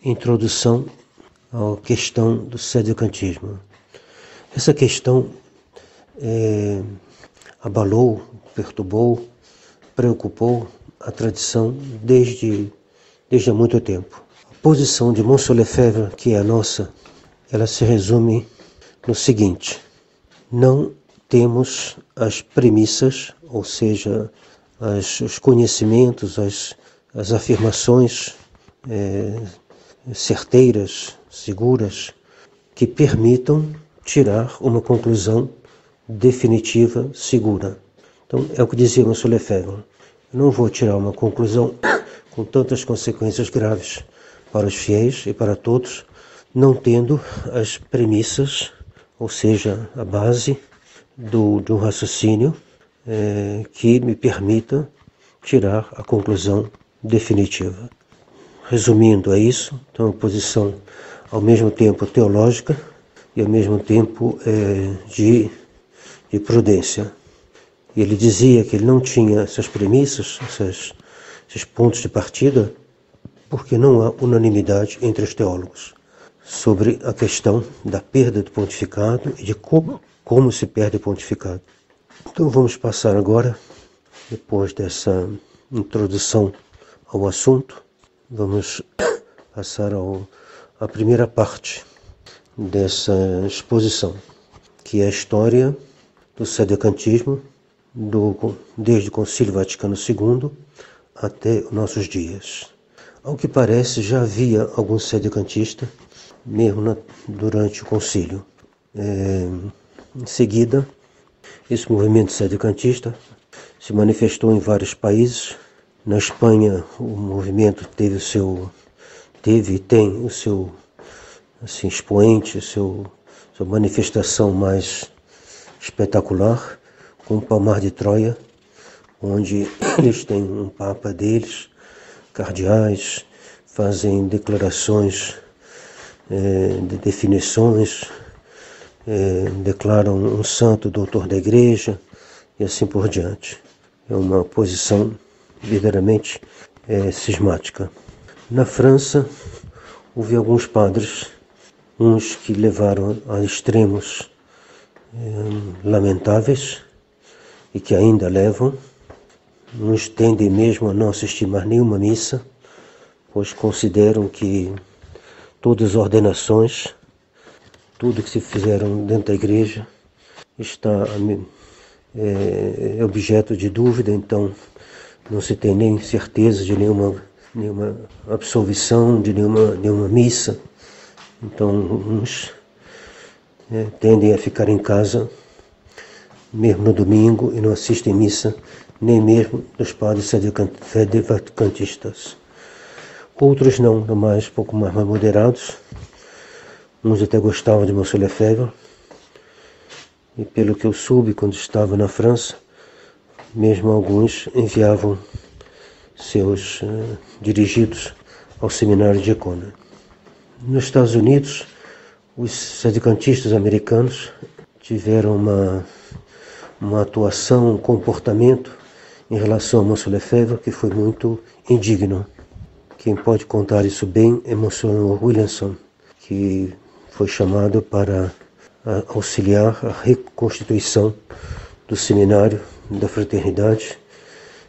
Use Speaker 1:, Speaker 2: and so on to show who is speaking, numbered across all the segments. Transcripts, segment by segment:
Speaker 1: Introdução à questão do sedecantismo. Essa questão abalou, perturbou, preocupou a tradição desde há muito tempo. A posição de Monsieur Lefebvre, que é a nossa, ela se resume no seguinte: não temos as premissas, ou seja, os conhecimentos, as afirmações certeiras, seguras, que permitam tirar uma conclusão definitiva, segura. Então, é o que dizia Monsieur Lefebvre: eu não vou tirar uma conclusão com tantas consequências graves para os fiéis e para todos, não tendo as premissas, ou seja, a base de um raciocínio que me permita tirar a conclusão definitiva. Resumindo, é isso. Então, uma posição ao mesmo tempo teológica e ao mesmo tempo de prudência. E ele dizia que ele não tinha essas premissas, esses pontos de partida, porque não há unanimidade entre os teólogos sobre a questão da perda do pontificado e de como se perde o pontificado. Então vamos passar agora, depois dessa introdução ao assunto, vamos passar à primeira parte dessa exposição, que é a história do sedecantismo desde o Concílio Vaticano II até os nossos dias. Ao que parece, já havia algum sedecantista, mesmo durante o concílio. Em seguida, esse movimento sedecantista se manifestou em vários países. Na Espanha, o movimento teve e tem o seu expoente, sua manifestação mais espetacular, com o Palmar de Troia, onde eles têm um papa deles, cardeais, fazem declarações de definições, declaram um santo doutor da igreja e assim por diante. É uma posição verdadeiramente cismática. Na França, houve alguns padres, uns que levaram a extremos lamentáveis e que ainda levam. Uns tendem mesmo a não assistir mais nenhuma missa, pois consideram que todas as ordenações, tudo que se fizeram dentro da igreja está objeto de dúvida, então não se tem nem certeza de nenhuma absolvição, de nenhuma missa. Então uns tendem a ficar em casa mesmo no domingo e não assistem missa, nem mesmo dos padres sedevacantistas. Outros não, um pouco mais moderados. Uns até gostavam de Monsieur Lefebvre. E pelo que eu soube, quando estava na França, mesmo alguns enviavam seus dirigidos ao seminário de Econa. Nos Estados Unidos, os sedecantistas americanos tiveram uma atuação, um comportamento em relação a Monsieur Lefebvre que foi muito indigno. Quem pode contar isso bem é Monsignor Williamson, que foi chamado para auxiliar a reconstituição do seminário da Fraternidade,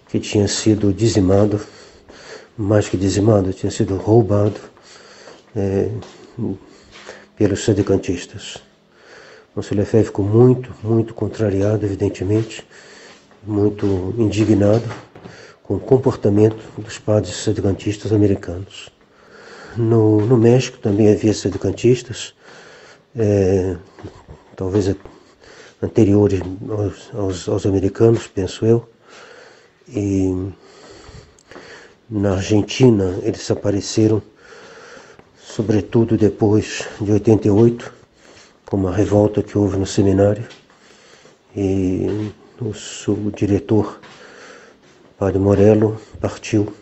Speaker 1: que tinha sido dizimado, mais que dizimado, tinha sido roubado pelos sedecantistas. Monsieur Lefebvre ficou muito contrariado, evidentemente, muito indignado com o comportamento dos padres sedecantistas americanos. No México também havia sedecantistas, talvez anteriores aos americanos, penso eu. E na Argentina eles apareceram, sobretudo depois de 88, com uma revolta que houve no seminário. E o diretor, Padre Morello, partiu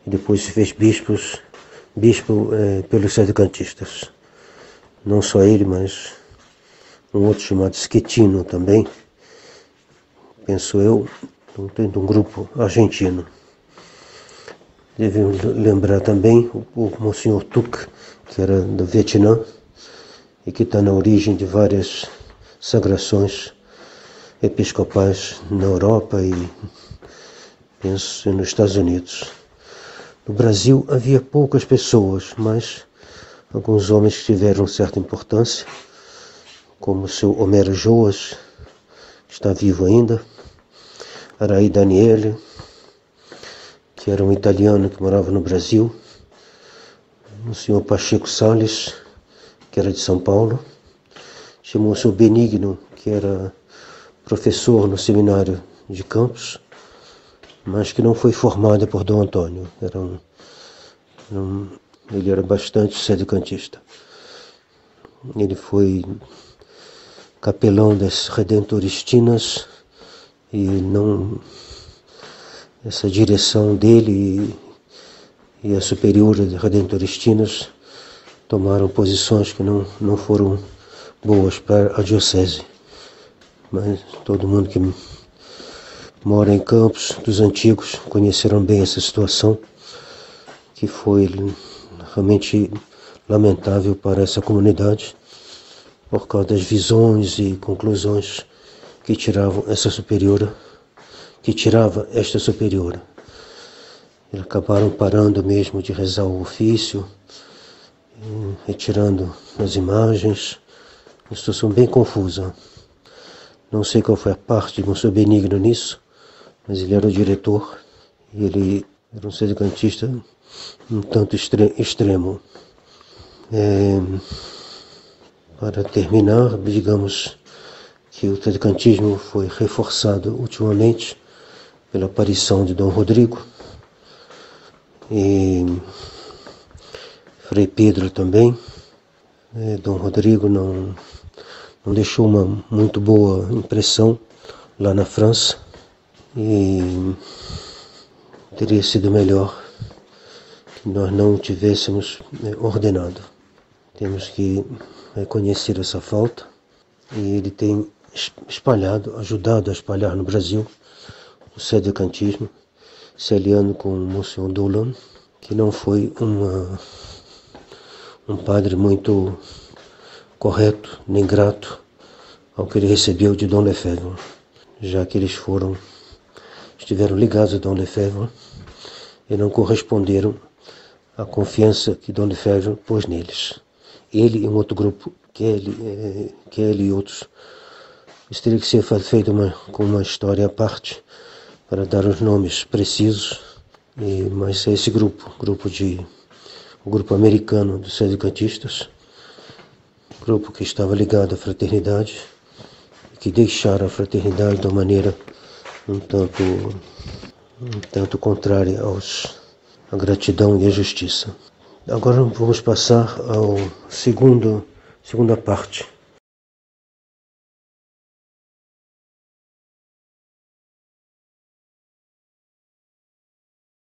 Speaker 1: e depois se fez bispo pelos sedecantistas. Não só ele, mas um outro chamado Schettino também, penso eu, tendo um grupo argentino. Devemos lembrar também o Monsenhor Tuc, que era do Vietnã e que está na origem de várias sagrações episcopais na Europa e penso nos Estados Unidos. No Brasil havia poucas pessoas, mas alguns homens que tiveram certa importância, como o seu Homero Joas, que está vivo ainda, Araí Daniele, que era um italiano que morava no Brasil, o senhor Pacheco Salles, que era de São Paulo, chamou o senhor Benigno, que era professor no seminário de Campos, mas que não foi formado por Dom Antônio. Ele era bastante sedicantista. Ele foi capelão das Redentoristinas e não... Essa direção dele e a superiora de Redentoristinas tomaram posições que não foram boas para a diocese. Mas todo mundo que mora em Campos dos Antigos conheceram bem essa situação, que foi realmente lamentável para essa comunidade, por causa das visões e conclusões que tirava esta superiora. Eles acabaram parando mesmo de rezar o ofício, retirando as imagens, uma situação bem confusa. Não sei qual foi a parte de Monsenhor Benigno nisso, mas ele era o diretor e ele era um sedicantista um tanto extremo. Para terminar, digamos que o sedicantismo foi reforçado ultimamente pela aparição de Dom Rodrigo e Frei Pedro também. Dom Rodrigo não deixou uma muito boa impressão lá na França e teria sido melhor que nós não o tivéssemos ordenado. Temos que reconhecer essa falta e ele tem ajudado a espalhar no Brasil o sedicantismo, se aliando com o Monsenhor Dolan, que não foi um padre muito correto nem grato ao que ele recebeu de Dom Lefebvre, já que eles estiveram ligados a Dom Lefebvre e não corresponderam à confiança que Dom Lefebvre pôs neles. Ele e um outro grupo, Kelly e outros. Isso teria que ser feito com uma história à parte, para dar os nomes precisos, mas é esse o grupo americano dos sedicantistas, grupo que estava ligado à fraternidade, que deixaram a fraternidade de uma maneira um tanto contrária à gratidão e à justiça. Agora vamos passar à segunda parte